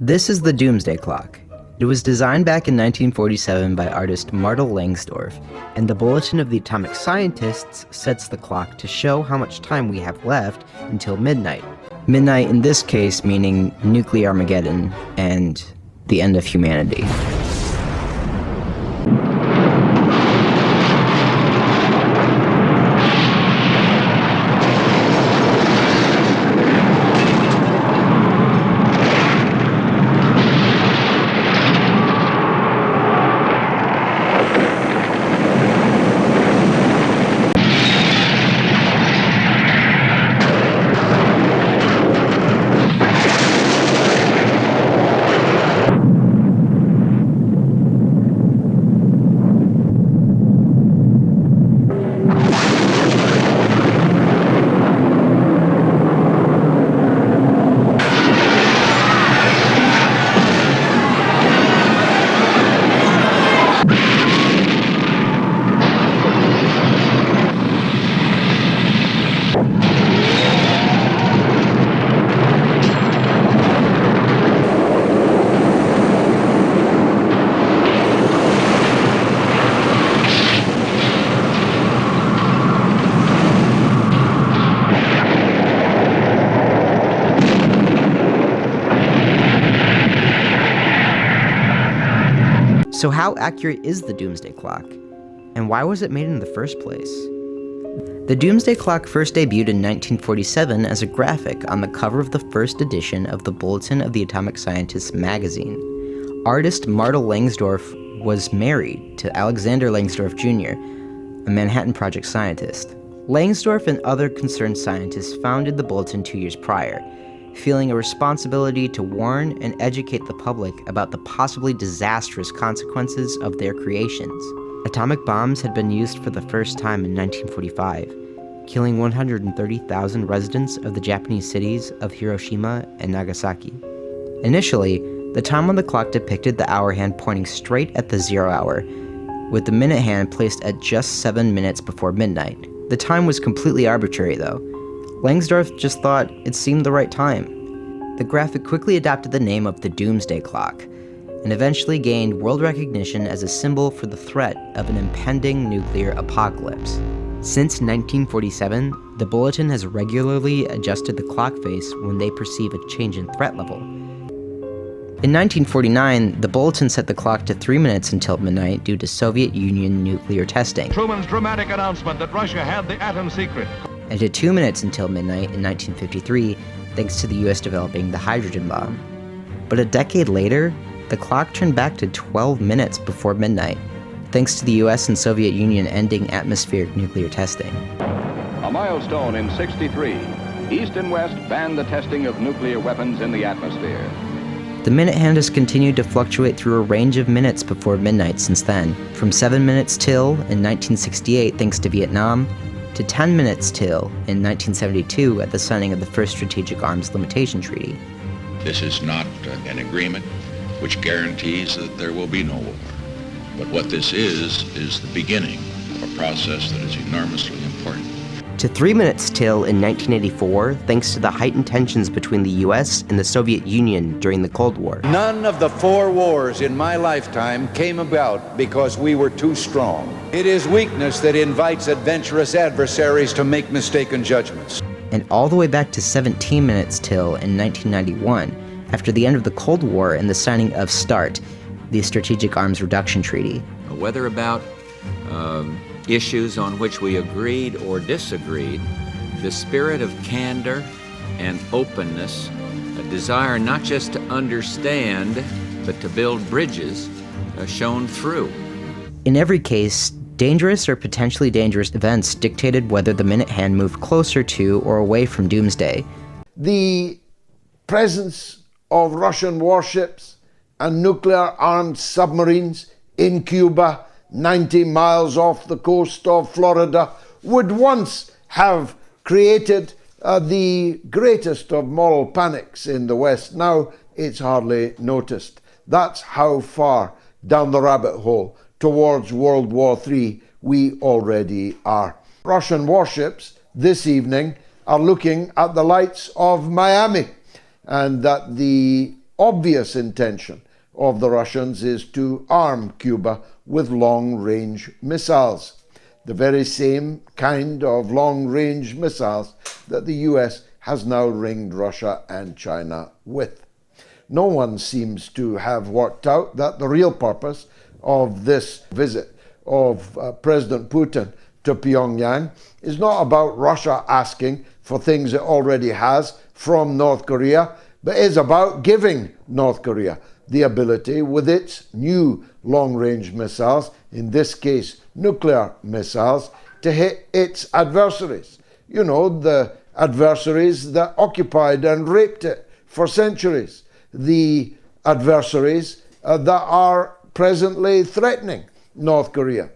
This is the Doomsday Clock. It was designed back in 1947 by artist Martel Langsdorff, and the Bulletin of the Atomic Scientists sets the clock to show how much time we have left until midnight. Midnight in this case meaning nuclear Armageddon and the end of humanity. So how accurate is the Doomsday Clock? And why was it made in the first place? The Doomsday Clock first debuted in 1947 as a graphic on the cover of the first edition of the Bulletin of the Atomic Scientists magazine. Artist Martel Langsdorff was married to Alexander Langsdorff Jr., a Manhattan Project scientist. Langsdorff and other concerned scientists founded the Bulletin 2 years prior, feeling a responsibility to warn and educate the public about the possibly disastrous consequences of their creations. Atomic bombs had been used for the first time in 1945, killing 130,000 residents of the Japanese cities of Hiroshima and Nagasaki. Initially, the time on the clock depicted the hour hand pointing straight at the 0 hour, with the minute hand placed at just 7 minutes before midnight. The time was completely arbitrary, though. Langsdorff just thought it seemed the right time. The graphic quickly adopted the name of the Doomsday Clock, and eventually gained world recognition as a symbol for the threat of an impending nuclear apocalypse. Since 1947, the Bulletin has regularly adjusted the clock face when they perceive a change in threat level. In 1949, the Bulletin set the clock to 3 minutes until midnight due to Soviet Union nuclear testing. Truman's dramatic announcement that Russia had the atom secret. And to 2 minutes until midnight in 1953, thanks to the US developing the hydrogen bomb. But a decade later, the clock turned back to 12 minutes before midnight, thanks to the US and Soviet Union ending atmospheric nuclear testing. A milestone in '63. East and West banned the testing of nuclear weapons in the atmosphere. The minute hand has continued to fluctuate through a range of minutes before midnight since then, from 7 minutes till in 1968 thanks to Vietnam, to 10 minutes till in 1972 at the signing of the first Strategic Arms Limitation Treaty. This is not an agreement which guarantees that there will be no war. But what this is the beginning of a process that is enormously important. To 3 minutes till in 1984, thanks to the heightened tensions between the US and the Soviet Union during the Cold War. None of the 4 wars in my lifetime came about because we were too strong. It is weakness that invites adventurous adversaries to make mistaken judgments. And all the way back to 17 minutes till in 1991, after the end of the Cold War and the signing of START, the Strategic Arms Reduction Treaty. Whether about issues on which we agreed or disagreed, the spirit of candor and openness, a desire not just to understand, but to build bridges, shone through. In every case, dangerous or potentially dangerous events dictated whether the minute hand moved closer to or away from doomsday. The presence of Russian warships and nuclear-armed submarines in Cuba, 90 miles off the coast of Florida, would once have created the greatest of moral panics in the West. Now it's hardly noticed. That's how far down the rabbit hole towards World War III we already are. Russian warships this evening are looking at the lights of Miami, and that the obvious intention of the Russians is to arm Cuba with long-range missiles, the very same kind of long-range missiles that the US has now ringed Russia and China with. No one seems to have worked out that the real purpose of this visit of President Putin to Pyongyang is not about Russia asking for things it already has from North Korea, but is about giving North Korea the ability, with its new long-range missiles, in this case nuclear missiles, to hit its adversaries. You know, the adversaries that occupied and raped it for centuries. The adversaries that are presently threatening North Korea.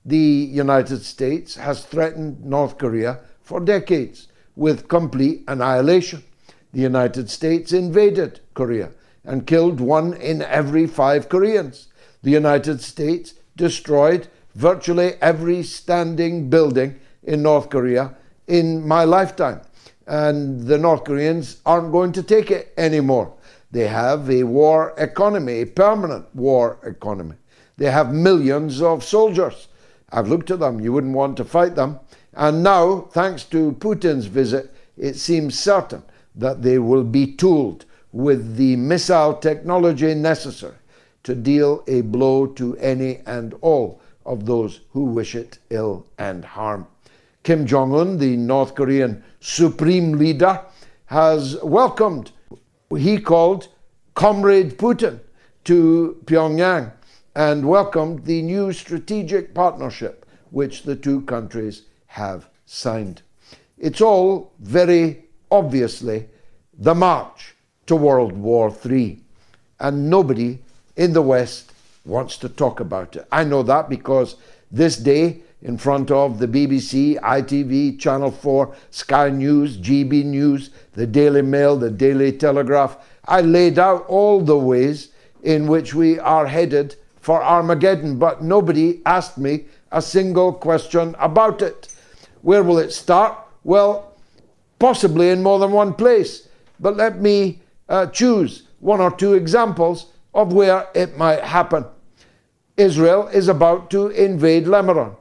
The United States has threatened North Korea for decades with complete annihilation. The United States invaded Korea and killed 1 in every 5 Koreans. The United States destroyed virtually every standing building in North Korea in my lifetime. And the North Koreans aren't going to take it anymore. They have a war economy, a permanent war economy. They have millions of soldiers. I've looked at them. You wouldn't want to fight them. And now, thanks to Putin's visit, it seems certain that they will be tooled with the missile technology necessary to deal a blow to any and all of those who wish it ill and harm. Kim Jong-un, the North Korean supreme leader, has welcomed what he called Comrade Putin to Pyongyang and welcomed the new strategic partnership which the two countries have signed. It's all very obviously the march to World War III, and nobody in the West wants to talk about it. I know that because this day, in front of the BBC, ITV, Channel 4, Sky News, GB News, the Daily Mail, the Daily Telegraph, I laid out all the ways in which we are headed for Armageddon, but nobody asked me a single question about it. Where will it start? Well, possibly in more than one place, but let me choose 1 or 2 examples of where it might happen. Israel is about to invade Lebanon,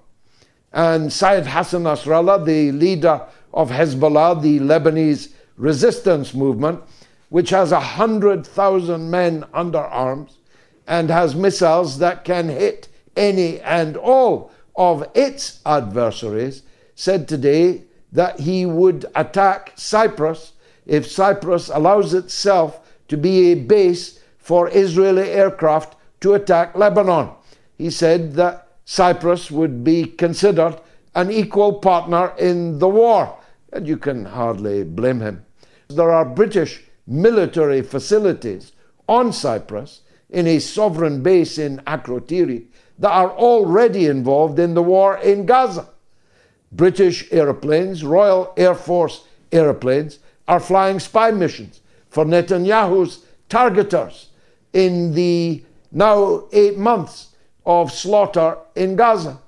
and Syed Hassan Nasrallah, the leader of Hezbollah, the Lebanese resistance movement, which has 100,000 men under arms and has missiles that can hit any and all of its adversaries, said today that he would attack Cyprus if Cyprus allows itself to be a base for Israeli aircraft to attack Lebanon. He said that Cyprus would be considered an equal partner in the war, and you can hardly blame him. There are British military facilities on Cyprus in a sovereign base in Akrotiri that are already involved in the war in Gaza. British aeroplanes, Royal Air Force aeroplanes, are flying spy missions for Netanyahu's targeters in the now 8 months of slaughter in Gaza.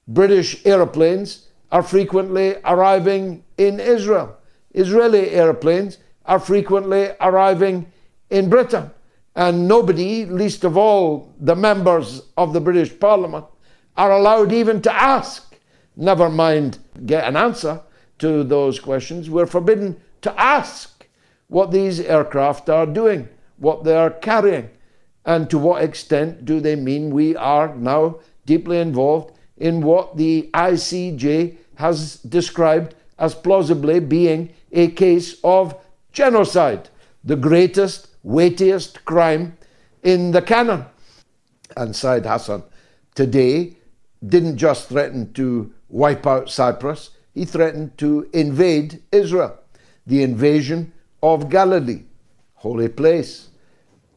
British aeroplanes are frequently arriving in Israel. Israeli airplanes are frequently arriving in Britain. And nobody, least of all the members of the British Parliament, are allowed even to ask, never mind get an answer to those questions. We're forbidden to ask what these aircraft are doing, what they are carrying, and to what extent do they mean we are now deeply involved in what the ICJ has described as plausibly being a case of genocide, the greatest, weightiest crime in the canon. And Syed Hassan today didn't just threaten to wipe out Cyprus, he threatened to invade Israel. The invasion of Galilee, holy place,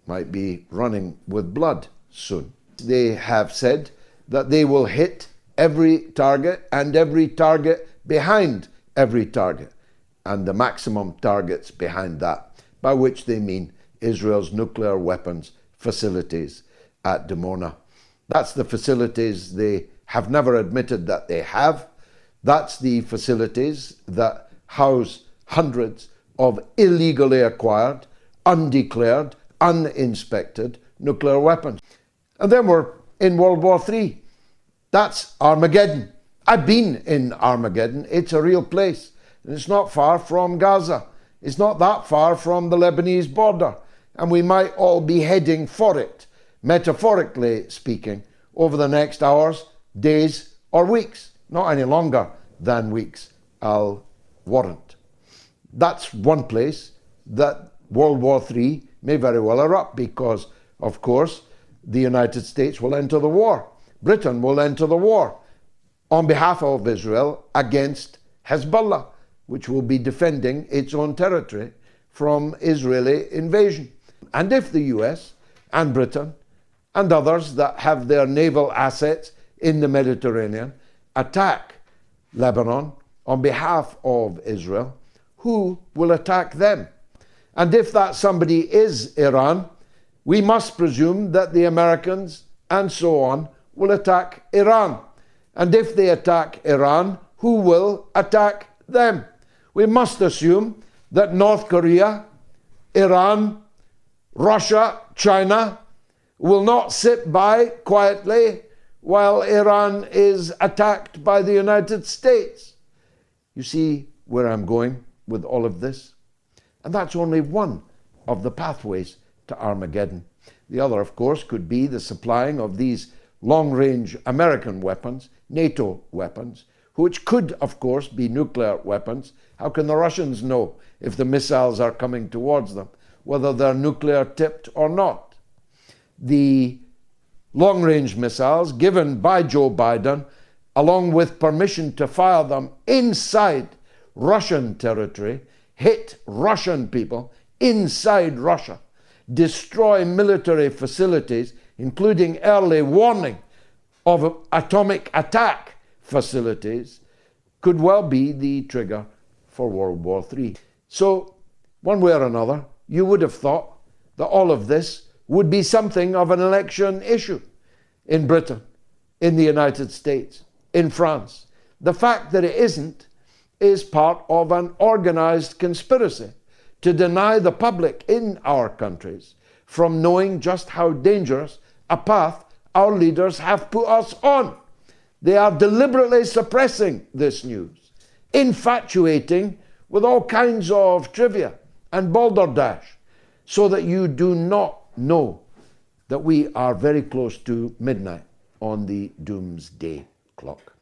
might be running with blood soon. They have said that they will hit every target and every target behind every target, and the maximum targets behind that, by which they mean Israel's nuclear weapons facilities at Dimona. That's the facilities they have never admitted that they have. That's the facilities that house hundreds of illegally acquired undeclared, uninspected nuclear weapons. And then we're in World War III. That's Armageddon. I've been in Armageddon. It's a real place. And it's not far from Gaza. It's not that far from the Lebanese border. And we might all be heading for it, metaphorically speaking, over the next hours, days, or weeks. Not any longer than weeks, I'll warrant. That's one place that World War III may very well erupt because, of course, the United States will enter the war. Britain will enter the war on behalf of Israel against Hezbollah, which will be defending its own territory from Israeli invasion. And if the US and Britain and others that have their naval assets in the Mediterranean attack Lebanon on behalf of Israel, who will attack them? And if that somebody is Iran, we must presume that the Americans and so on will attack Iran. And if they attack Iran, who will attack them? We must assume that North Korea, Iran, Russia, China will not sit by quietly while Iran is attacked by the United States. You see where I'm going with all of this? And that's only one of the pathways to Armageddon. The other, of course, could be the supplying of these long-range American weapons, NATO weapons, which could, of course, be nuclear weapons. How can the Russians know if the missiles are coming towards them, whether they're nuclear tipped or not? The long-range missiles given by Joe Biden, along with permission to fire them inside Russian territory, hit Russian people inside Russia, destroy military facilities, including early warning of atomic attack facilities, could well be the trigger for World War III. So, one way or another, you would have thought that all of this would be something of an election issue in Britain, in the United States, in France. The fact that it isn't is part of an organized conspiracy to deny the public in our countries from knowing just how dangerous a path our leaders have put us on. They are deliberately suppressing this news, infatuating with all kinds of trivia and balderdash, so that you do not know that we are very close to midnight on the Doomsday Clock.